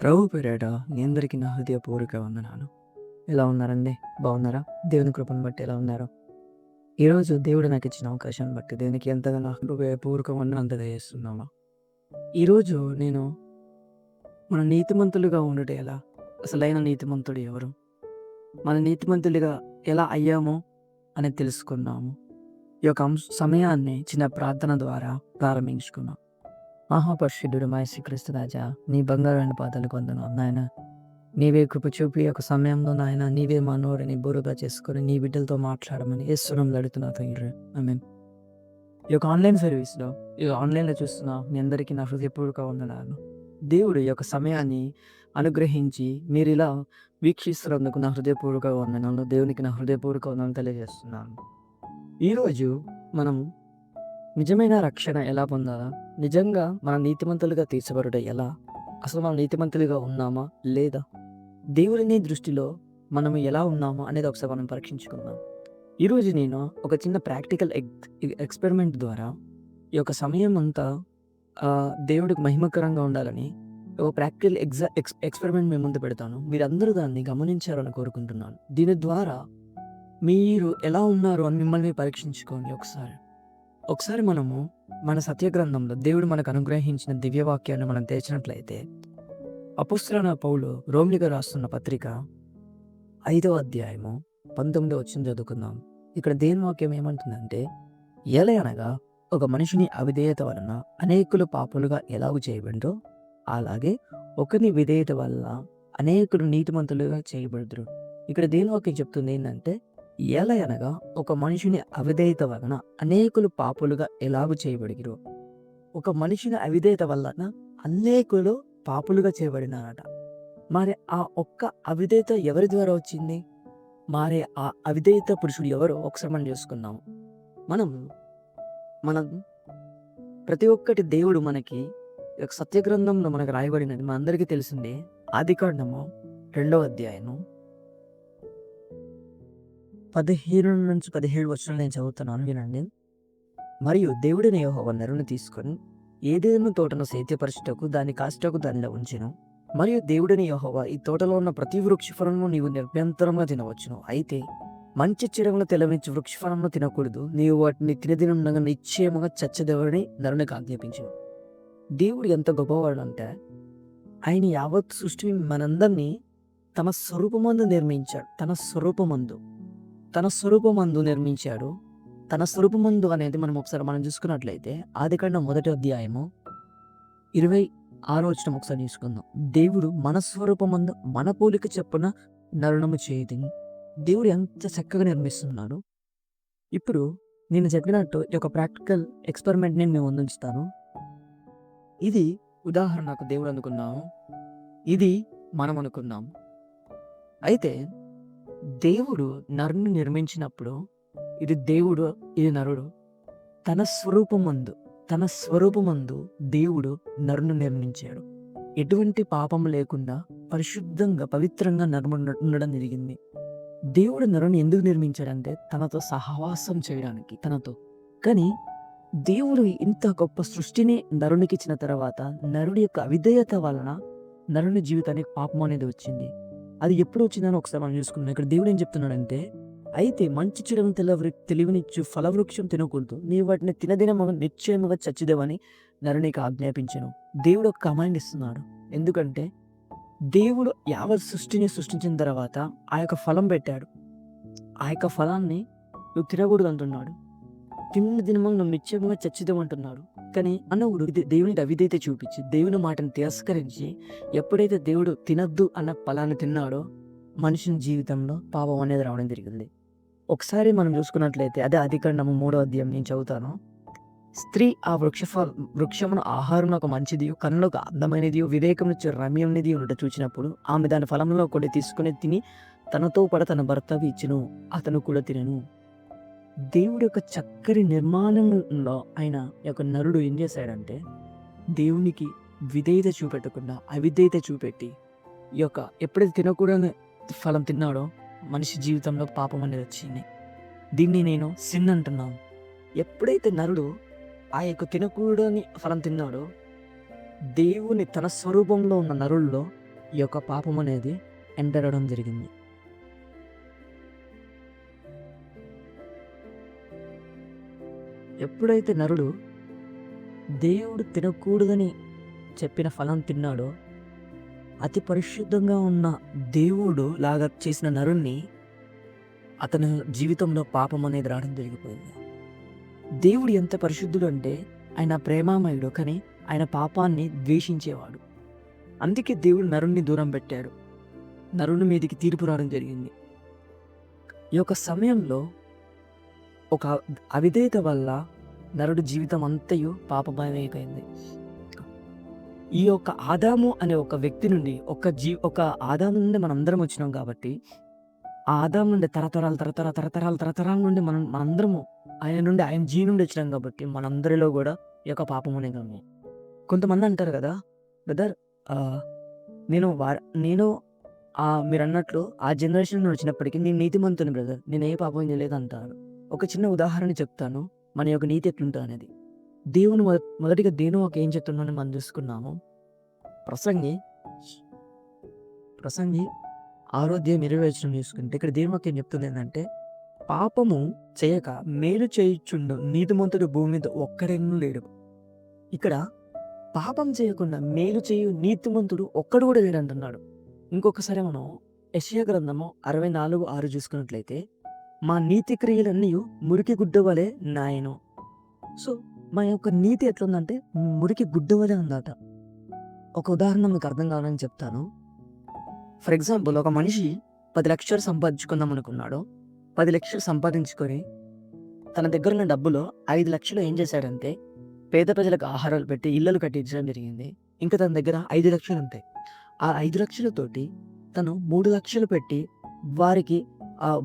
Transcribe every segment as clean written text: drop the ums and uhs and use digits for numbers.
ప్రభు పేరిట మీ అందరికీ నా హృదయపూర్వక వందనాలు. ఎలా ఉన్నారండి? బాగున్నారా? దేవుని కృపను బట్టి ఎలా ఉన్నారు? ఈరోజు దేవుడు నాకిచ్చిన అవకాశాన్ని బట్టి దేవునికి ఎంతగా నా హృదయపూర్వక వందనాలు తెలియజేస్తున్నాను. ఈరోజు నేను మనం నీతిమంతులుగా ఉండుట ఎలా? అసలైన నీతిమంతుడు ఎవరు? మన నీతిమంతులుగా ఎలా అయ్యామో అనేది తెలుసుకుందాము. ఈ యొక్క సమయాన్ని చిన్న ప్రార్థన ద్వారా ప్రారంభించుకున్నాం. మహాపరిశుద్ధుడు మా యేసుక్రీస్తు రాజా, నీ బంగారు పాదాలకు వందనాలు నాయన. నీవే కృప చూపి ఒక సమయంలో నాయన నీవే మా నోరుని బురుగా చేసుకొని నీ బిడ్డలతో మాట్లాడమని యేసునామములో అడుగుతున్నా తండ్రి. ఆమేన్. ఈ యొక్క ఆన్లైన్ సర్వీస్లో ఆన్లైన్లో చూస్తున్న మీ అందరికీ నా హృదయపూర్వక వందనాలు. దేవుడు ఈ యొక్క సమయాన్ని అనుగ్రహించి మీరు ఇలా వీక్షిస్తున్నందుకు నా హృదయపూర్వక వందనాలు. దేవునికి నా హృదయపూర్వక వందనాలు తెలియజేస్తున్నాను. ఈరోజు మనం నిజమైన రక్షణ ఎలా పొందాలా? నిజంగా మన నీతిమంతులుగా తీర్చబడుట ఎలా? అసలు మనం నీతిమంతులుగా ఉన్నామా లేదా? దేవుని దృష్టిలో మనం ఎలా ఉన్నామా అనేది ఒకసారి మనం పరీక్షించుకుందాం. ఈరోజు నేను ఒక చిన్న ప్రాక్టికల్ ఎక్స్పెరిమెంట్ ద్వారా ఈ యొక్క సమయం అంతా దేవుడికి మహిమకరంగా ఉండాలని ఒక ప్రాక్టికల్ ఎక్స్పెరిమెంట్ మీ ముందు పెడతాను. మీరందరూ దాన్ని గమనించారని కోరుకుంటున్నాను. దీని ద్వారా మీరు ఎలా ఉన్నారు అని మిమ్మల్ని పరీక్షించుకోండి. ఒకసారి మనము మన సత్యగ్రంథంలో దేవుడు మనకు అనుగ్రహించిన దివ్యవాక్యాన్ని మనం తెరిచినట్లయితే అపోస్తలుడైన పౌలు రోమిలికి రాస్తున్న పత్రిక 5వ అధ్యాయము 19వ వచనం చదువుకుందాం. ఇక్కడ దేవుని వాక్యం ఏమంటుందంటే, ఎలయనగా ఒక మనిషిని అవిధేయత వలన అనేకులు పాపులుగా ఎలాగూ చేయబడిందో అలాగే ఒకని విధేయత వల్ల అనేకులు నీతిమంతులుగా చేయబడుదురు. ఇక్కడ దేవుని వాక్యం చెప్తుంది ఏంటంటే, ఎలయనగా ఒక మనిషిని అవిధేయత వలన అనేకులు పాపులుగా ఎలాగూ చేయబడిరు. ఒక మనిషిని అవిధేయత వలన అనేకులు పాపులుగా చేయబడినారట. మరి ఆ ఒక్క అవిధేయత ఎవరి ద్వారా వచ్చింది? మరి ఆ అవిధేయత పురుషుడు ఎవరో ఒకసారి మనం చూసుకుందాం. మనం ప్రతి ఒక్కటి దేవుడు మనకి సత్యగ్రంథంలో మనకు రాయబడినది మన అందరికీ తెలిసిందే. ఆదికాండము 2వ అధ్యాయము 15-17 వచనాలు నేను చదువుతున్నాను, వినండి. మరియు దేవుడైన యెహోవా నరుని తీసుకొని ఏదెను తోటను సేద్యపరచుటకు దాని కాచుటకు దానిలో ఉంచెను. మరియు దేవుడైన యెహోవా, ఈ తోటలో ఉన్న ప్రతి వృక్షఫలమును నీవు నిరభ్యంతరంగా తినవచ్చును, అయితే మంచి చెడులను తెలవించి వృక్షఫలమును తినకూడదు. నీవు వాటిని తినదినంగా నిశ్చయముగా చచ్చెదవని నరునికి ఆజ్ఞాపించెను. దేవుడు ఎంత గొప్పవాడు అంటే, ఆయన యావత్ సృష్టిని మనందరినీ తన స్వరూపమందు నిర్మించాడు. తన స్వరూపమందు నిర్మించాడు. తన స్వరూపమందు అనేది మనం చూసుకున్నట్లయితే ఆదికాండం 1వ అధ్యాయము 26వ వచనం ఒకసారి చూసుకుందాం. దేవుడు మన స్వరూపమందు మన పోలిక చొప్పున నరునము చేయది. దేవుడు ఎంత చక్కగా నిర్మిస్తున్నాడు. ఇప్పుడు నేను చెప్పినట్టు ఈ యొక్క ప్రాక్టికల్ ఎక్స్పెరిమెంట్ నేను మేము ముందుంచుతాను. ఇది ఉదాహరణకు దేవుడు అనుకున్నాము, ఇది మనం అనుకున్నాం. అయితే దేవుడు నరుని నిర్మించినప్పుడు ఇది దేవుడు, ఇది నరుడు. తన స్వరూపమందు దేవుడు నరుని నిర్మించాడు. ఎటువంటి పాపం లేకుండా పరిశుద్ధంగా పవిత్రంగా నరుడు ఉండడం జరిగింది. దేవుడు నరుని ఎందుకు నిర్మించాడంటే తనతో సహవాసం చేయడానికి, కానీ దేవుడు ఇంత గొప్ప సృష్టిని నరునికి ఇచ్చిన తర్వాత నరుడి యొక్క అవిధేయత వలన నరుని జీవితానికి పాపం అనేది వచ్చింది. అది ఎప్పుడు వచ్చిందని ఒకసారి మనం చూసుకున్నాం. ఇక్కడ దేవుడు ఏం చెప్తున్నాడంటే, అయితే మంచి చెడును తెలివినిచ్చు ఫలవృక్షం తినకూడదు, నీవు వాటిని తినదినముగా నిశ్చయముగా చచ్చిదేవని నరునికి ఆజ్ఞాపించెను. దేవుడు ఒక కమాండ్ ఇస్తున్నాడు. ఎందుకంటే దేవుడు యావత్ సృష్టిని సృష్టించిన తర్వాత ఆ యొక్క ఫలం పెట్టాడు. ఆ యొక్క ఫలాన్ని నువ్వు తినకూడదు అంటున్నాడు. తిన్న దినము నువ్వు నిశ్చయముగా చచ్చిదేమంటున్నాడు. కానీ అన్నవుడు దేవునికి అవిధేయత చూపించి దేవుని మాటను తిరస్కరించి ఎప్పుడైతే దేవుడు తినద్దు అన్న ఫలాన్ని తిన్నాడో మనిషిని జీవితంలో పాపం అనేది రావడం జరిగింది. ఒకసారి మనం చూసుకున్నట్లయితే అదే ఆదికాండము 3వ అధ్యాయం నేను చదువుతాను. స్త్రీ ఆ వృక్షమును ఆహారమునకు మంచిది, కన్నులకు అందమైనది, వివేకం నుంచి రమ్యమైనది ఉన్నట్టు చూచినప్పుడు ఆమె దాని ఫలంలో కొన్ని తీసుకుని తిని తనతో పాటు తన భర్తకు ఇచ్చెను, అతను కూడా తినెను. దేవుడి యొక్క చక్కని నిర్మాణంలో ఆయన యొక్క నరుడు ఏం చేశాడంటే, దేవునికి విధేయత చూపెట్టకుండా అవిధేయత చూపెట్టి ఈ యొక్క ఎప్పుడైతే తినకూడని ఫలం తిన్నాడో మనిషి జీవితంలో పాపం అనేది వచ్చింది. దీన్ని నేను సిన్ అంటున్నాను. ఎప్పుడైతే నరుడు ఆ యొక్క తినకూడని ఫలం తిన్నాడో దేవుని తన స్వరూపంలో ఉన్న నరుల్లో ఈ యొక్క పాపం అనేది ఎంటర్ అవ్వడం జరిగింది. ఎప్పుడైతే నరుడు దేవుడు తినకూడదని చెప్పిన ఫలం తిన్నాడో, అతి పరిశుద్ధంగా ఉన్న దేవుడు లాగా చేసిన నరుణ్ణి అతని జీవితంలో పాపం అనేది రావడం జరిగిపోయింది. దేవుడు ఎంత పరిశుద్ధుడు అంటే ఆయన ప్రేమామయుడు, కానీ ఆయన పాపాన్ని ద్వేషించేవాడు. అందుకే దేవుడు నరుణ్ణి దూరం పెట్టాడు. నరుని మీదకి తీర్పు రావడం జరిగింది. ఈ యొక్క సమయంలో ఒక అవిధేయత వల్ల నరుడు జీవితం అంతయు పాపమయమైపోయింది. ఈ యొక్క ఆదాము అనే ఒక వ్యక్తి నుండి ఒక ఆదాము నుండి మనందరం వచ్చినాం కాబట్టి, ఆ ఆదాము నుండి తరతరాల నుండి మనందరము ఆయన జీవి నుండి వచ్చినాం కాబట్టి మనందరిలో కూడా ఈ యొక్క పాపం అనేది ఉంది. కొంతమంది అంటారు కదా, బ్రదర్ నేను మీరు అన్నట్లు ఆ జనరేషన్ నుండి వచ్చినప్పటికీ నేను నీతిమంతుని బ్రదర్, నేను ఏ పాపం చేయలేదు అంటారు. ఒక చిన్న ఉదాహరణ చెప్తాను మన యొక్క నీతి ఎట్లుంటుంది అనేది. దేవుని మొదటిగా దేవుని ఒక ఏం చెప్తున్నాను మనం చూసుకున్నాము. ప్రసంగి 6:20 చూసుకుంటే ఇక్కడ దేవుని వాక్యం చెప్తుంది ఏంటంటే, పాపము చేయక మేలు చేయుచుండు నీతిమంతుడు భూమి మీద ఒక్కడెన్నూ లేడు. ఇక్కడ పాపం చేయకుండా మేలు చేయు నీతిమంతుడు ఒక్కడు కూడా లేడు అంటున్నాడు. ఇంకొకసారి మనం యెషయా గ్రంథము 64:6 చూసుకున్నట్లయితే, మా నీతి క్రియలన్నీ మురికి గుడ్డ వలె నాయను. సో మా యొక్క నీతి ఎట్లుందంటే మురికి గుడ్డ వలె ఉందట. ఒక ఉదాహరణ మీకు అర్థం కావాలని చెప్తాను. ఫర్ ఎగ్జాంపుల్, ఒక మనిషి 10 లక్షలు సంపాదించుకుందాం అనుకున్నాడు. 10 లక్షలు సంపాదించుకొని తన దగ్గర ఉన్న డబ్బులో 5 లక్షలు ఏం చేశాడంటే పేద ప్రజలకు ఆహారాలు పెట్టి ఇళ్ళలు కట్టించడం జరిగింది. ఇంకా తన దగ్గర 5 లక్షలు ఉంటాయి. ఆ 5 లక్షలతోటి తను 3 లక్షలు పెట్టి వారికి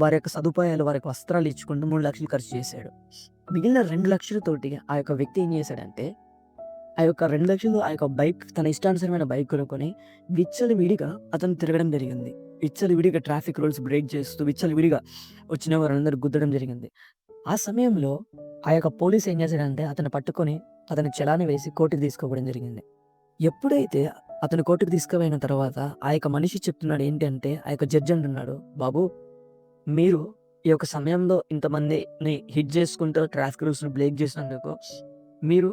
వారి యొక్క సదుపాయాలు, వారికి వస్త్రాలు ఇచ్చుకుంటూ 3 లక్షలు ఖర్చు చేశాడు. మిగిలిన 2 లక్షలతోటి ఆ యొక్క వ్యక్తి ఏం చేశాడంటే, ఆ యొక్క 2 లక్షలు ఆ యొక్క బైక్, తన ఇష్టానుసరమైన బైక్ కొనుక్కొని విచ్చలవిడిగా అతను తిరగడం జరిగింది. విచ్చలవిడిగా ట్రాఫిక్ రూల్స్ బ్రేక్ చేస్తూ విచ్చలవిడిగా వచ్చిన వారందరూ గుద్దడం జరిగింది. ఆ సమయంలో ఆ యొక్క పోలీస్ ఏం చేశాడంటే అతను పట్టుకొని అతని చలాని వేసి కోర్టుకు తీసుకోవడం జరిగింది. ఎప్పుడైతే అతను కోర్టుకు తీసుకుపోయిన తర్వాత ఆ యొక్క మనిషి చెప్తున్నాడు ఏంటి అంటే, ఆ యొక్క జడ్జి అంటున్నాడు, బాబు మీరు ఈ యొక్క సమయంలో ఇంతమందిని హిట్ చేసుకుంటూ ట్రాఫిక్ రూల్స్ని బ్రేక్ చేసినందుకు మీరు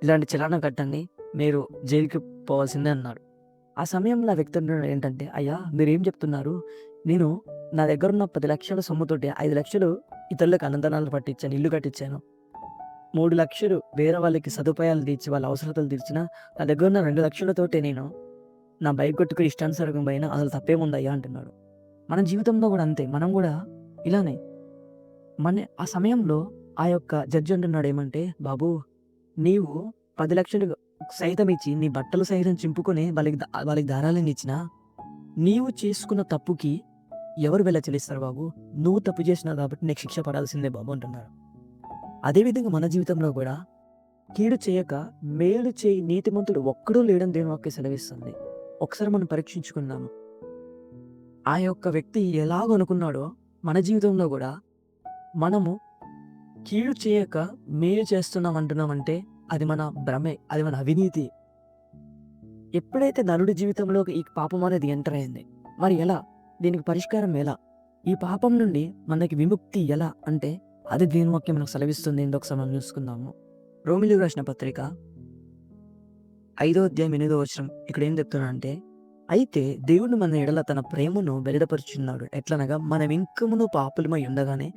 ఇలాంటి చలానా కట్టండి, మీరు జైలుకి పోవాల్సిందే అన్నాడు. ఆ సమయంలో ఆ వ్యక్తి అంటున్నాడు ఏంటంటే, అయ్యా మీరేం చెప్తున్నారు, నేను నా దగ్గర ఉన్న 10 లక్షల సొమ్ముతోటి 5 లక్షలు ఇతరులకు అన్నదానాలు పట్టించాను, ఇల్లు కట్టించాను. 3 లక్షలు వేరే వాళ్ళకి సదుపాయాలు తీర్చి వాళ్ళ అవసరతలు తీర్చిన, నా దగ్గర ఉన్న 2 లక్షలతోటే నేను నా బైక్ కొట్టుకుని ఇష్టానుసారం పైన అసలు తప్పేముందయ్యా అంటున్నాడు. మన జీవితంలో కూడా అంతే. మనం కూడా ఇలానే ఆ సమయంలో ఆ యొక్క జడ్జి అంటున్నాడు ఏమంటే, బాబు నీవు 10 లక్షలు సైతం ఇచ్చి నీ బట్టలు సైతం చింపుకొని వాళ్ళకి దారాలను ఇచ్చినా నీవు చేసుకున్న తప్పుకి ఎవరు వెళ్ళ చెల్లిస్తారు బాబు? నువ్వు తప్పు చేసినావు కాబట్టి నీకు శిక్ష పడాల్సిందే బాబు అంటున్నారు. అదేవిధంగా మన జీవితంలో కూడా కీడు చేయక మేలు చేయి నీతిమంతుడు ఒక్కడూ లేడని దేవుని వాక్యం సెలవిస్తుంది. ఒకసారి మనం పరీక్షించుకున్నాము. ఆ యొక్క వ్యక్తి ఎలాగో అనుకున్నాడో మన జీవితంలో కూడా మనము కీడు చేయక మేలు చేస్తున్నాం అంటున్నామంటే అది మన భ్రమే, అది మన అవినీతి. ఎప్పుడైతే నరుడి జీవితంలో ఈ పాపం అనేది ఎంటర్ అయింది, మరి ఎలా, దీనికి పరిష్కారం ఎలా, ఈ పాపం నుండి మనకి విముక్తి ఎలా అంటే అది దేవుని వాక్యం మనకు సెలవిస్తుంది. ఒకసారి మనం చూసుకుందాము. రోమిలికి రాసిన పత్రిక 5:8 ఇక్కడ ఏం చెప్తున్నాడంటే, అయితే దేవుడు మన ఎడల తన ప్రేమను వెల్లడిపరుచున్నాడు. ఎట్లనగా మనం ఇంకమును పాపులమై ఉండగానే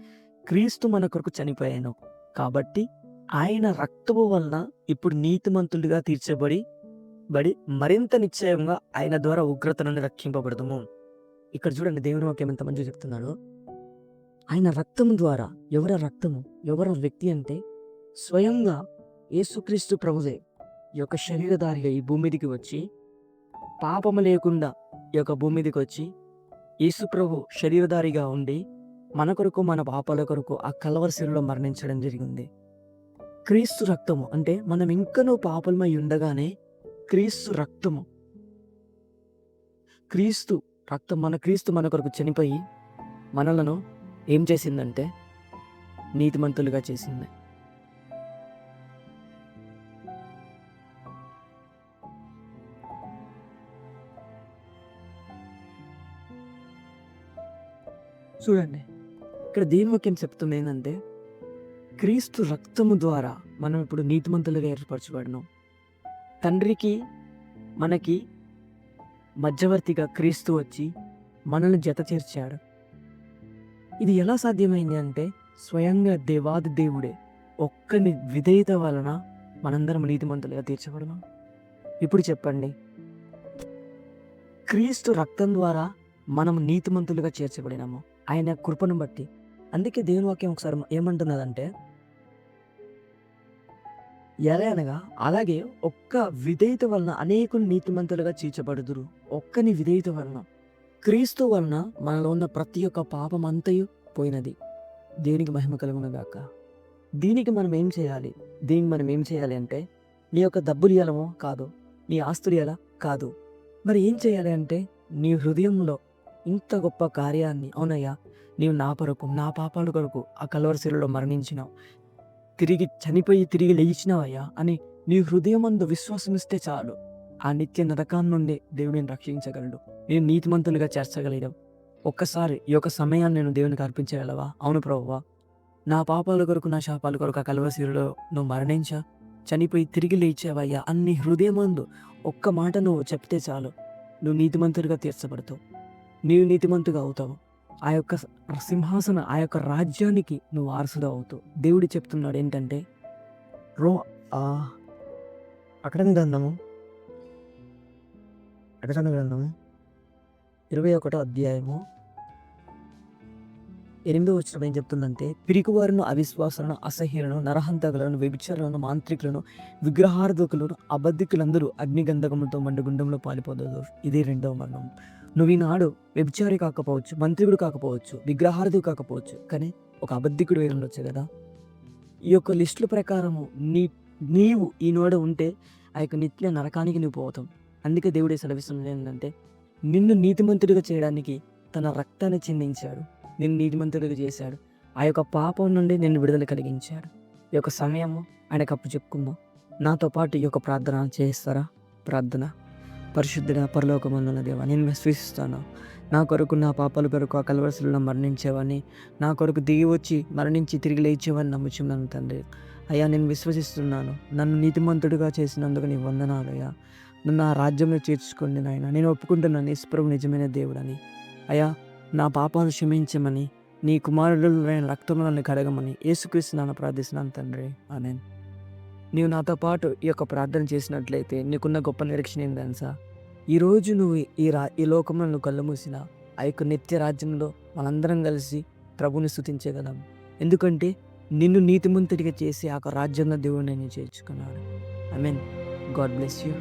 క్రీస్తు మన కొరకు చనిపోయాను, కాబట్టి ఆయన రక్తము వలన ఇప్పుడు నీతిమంతులుగా తీర్చబడి మరింత నిశ్చయంగా ఆయన ద్వారా ఉగ్రత నుండి రక్షింపబడతాము. ఇక్కడ చూడండి దేవుని వాక్యం ఎంత మంచిగా చెప్తున్నాడు. ఆయన రక్తము ద్వారా, ఎవరి వ్యక్తి అంటే స్వయంగా యేసుక్రీస్తు ప్రభువే ఈ యొక్క శరీరధారిగా ఈ భూమి మీదకి వచ్చి, పాపము లేకుండా ఈ యొక్క భూమి మీదకి వచ్చి యేసు ప్రభు శరీరధారిగా ఉండి మన కొరకు, మన పాపాల కొరకు ఆ కల్వరి శిలువలో మరణించడం జరిగింది. క్రీస్తు రక్తము అంటే మనం ఇంకనూ పాపలమై ఉండగానే క్రీస్తు రక్తం మన కొరకు చనిపోయి మనలను ఏం చేసిందంటే నీతిమంతులుగా చేసింది. చూడండి, ఇక్కడ దేవుని వాక్యం చెప్తుంది ఏంటంటే, క్రీస్తు రక్తము ద్వారా మనం ఇప్పుడు నీతిమంతులుగా ఏర్పరచబడినాం. తండ్రికి మనకి మధ్యవర్తిగా క్రీస్తు వచ్చి మనల్ని జత చేర్చాడు. ఇది ఎలా సాధ్యమైంది అంటే, స్వయంగా దేవాది దేవుడే ఒక్కని విధేయత వలన మనందరం నీతిమంతులుగా తీర్చబడినాం. ఇప్పుడు చెప్పండి, క్రీస్తు రక్తం ద్వారా మనం నీతిమంతులుగా చేర్చబడినాము ఆయన కృపను బట్టి. అందుకే దేవుని వాక్యం ఒకసారి ఏమంటున్నదంటే, ఎలా అనగా, అలాగే ఒక్క విధేయత వలన అనేకులు నీతిమంతులుగా తీర్చబడుదురు. ఒక్కని విధేయత వలన, క్రీస్తు వలన మనలో ఉన్న ప్రతి ఒక్క పాపం అంతయు పోయినది. దేవునికి మహిమ కలుగును గాక. దీనికి మనం ఏం చేయాలి? అంటే, నీ యొక్క డబ్బులు ఇవ్వాలమో కాదు, నీ ఆస్తులు ఇవ్వాలా కాదు. మరి ఏం చేయాలి అంటే, నీ హృదయంలో ఇంత గొప్ప కార్యాన్ని, అవునయ్యా నీవు నా కొరకు, నా పాపాల కొరకు ఆ కల్వరి శిలువలో మరణించినావు, తిరిగి చనిపోయి తిరిగి లేచినావయ్యా అని నీ హృదయమందు విశ్వాసమిస్తే చాలు, ఆ నిత్య నరకాన్ని నుండి దేవుడు నేను రక్షించగలడు, నేను నీతిమంతులుగా చేర్చగలిగాం. ఒక్కసారి ఈ యొక్క సమయాన్ని నేను దేవునికి అర్పించగలవా? అవును ప్రభువా, నా పాపాల కొరకు, నా శాపాల కొరకు ఆ కల్వరి శిలువలో నువ్వు మరణించా, చనిపోయి తిరిగి లేచావయ్యా అన్ని హృదయమందు ఒక్క మాట నువ్వు చెప్తే చాలు, నువ్వు నీతిమంతులుగా తీర్చబడతావు, నీవు నీతిమంతుగా అవుతావు. ఆ యొక్క సింహాసన, ఆ యొక్క రాజ్యానికి నువ్వు వారసుడు అవుతావు. దేవుడు చెప్తున్నాడు ఏంటంటే, ప్రకటన గ్రంథము 21వ అధ్యాయము 8వ వచనం ఏం చెప్తుందంటే, పిరికివారును, అవిశ్వాసులను, అసహ్యులను, నరహంతకులను, వ్యభిచారులను, మాంత్రికులను, విగ్రహార్థకులను, అబద్ధికులందరూ అగ్నిగంధకములతో మండుగుండంలో పాలిపోదు. ఇది 2వ మరణం. నువ్వు ఈనాడు వ్యభిచారి కాకపోవచ్చు, మంత్రికుడు కాకపోవచ్చు, విగ్రహార్థుడు కాకపోవచ్చు, కానీ ఒక అబద్ధికుడు వేరు ఉండొచ్చు కదా. ఈ యొక్క లిస్టుల ప్రకారము నీవు ఈనాడు ఉంటే ఆ యొక్క నిత్య నరకానికి నువ్వు పోతావు. అందుకే దేవుడే సెలవిస్తున్నది ఏంటంటే, నిన్ను నీతిమంతుడిగా చేయడానికి తన రక్తాన్ని చిందించాడు, నిన్ను నీతిమంతుడిగా చేశాడు, ఆ యొక్క పాపం నుండి నిన్ను విడుదల కలిగించాడు. ఈ యొక్క సమయము ఆయనకు అప్పు చెప్పుకుందాం. నాతో పాటు ఈ యొక్క ప్రార్థన చేస్తారా? ప్రార్థన. పరిశుద్ధుడ, పరలోకమందున్న దేవా, నేను విశ్వసిస్తాను, నా కొరకు, నా పాపాల కొరకు ఆ కల్వరి శిలువలో మరణించేవాడిని, నా కొరకు దిగి వచ్చి మరణించి తిరిగి లేచేవాడిని నమ్ముచున్నాను తండ్రి. అయ్యా, నేను విశ్వసిస్తున్నాను, నన్ను నీతిమంతుడిగా చేసినందుకు నీ వందనాలు అయ్యా. నన్ను ఆ రాజ్యంలో చేర్చుకోండి నాయన. నేను ఒప్పుకుంటున్నాను యేసుప్రభు నిజమైన దేవుడని. అయ్యా, నా పాపాలు క్షమించమని, నీ కుమారుడు రక్తంలో నన్ను కడగమని యేసుక్రీస్తు నామమున ప్రార్థిస్తున్నాను తండ్రి. ఆమేన్. నీవు నాతో పాటు ఈ యొక్క ప్రార్థన చేసినట్లయితే నీకున్న గొప్ప నిరీక్షణ ఏం తెలుసా? ఈరోజు నువ్వు ఈ లోకంలో నువ్వు కళ్ళు మూసిన ఆ యొక్క నిత్య రాజ్యంలో మనందరం కలిసి ప్రభుని స్తుతించగలం. ఎందుకంటే నిన్ను నీతిమంతుడిగా చేసి ఆ యొక్క రాజ్యంలో దేవుడు నేను చేర్చుకున్నాడు. ఆమేన్. God bless you.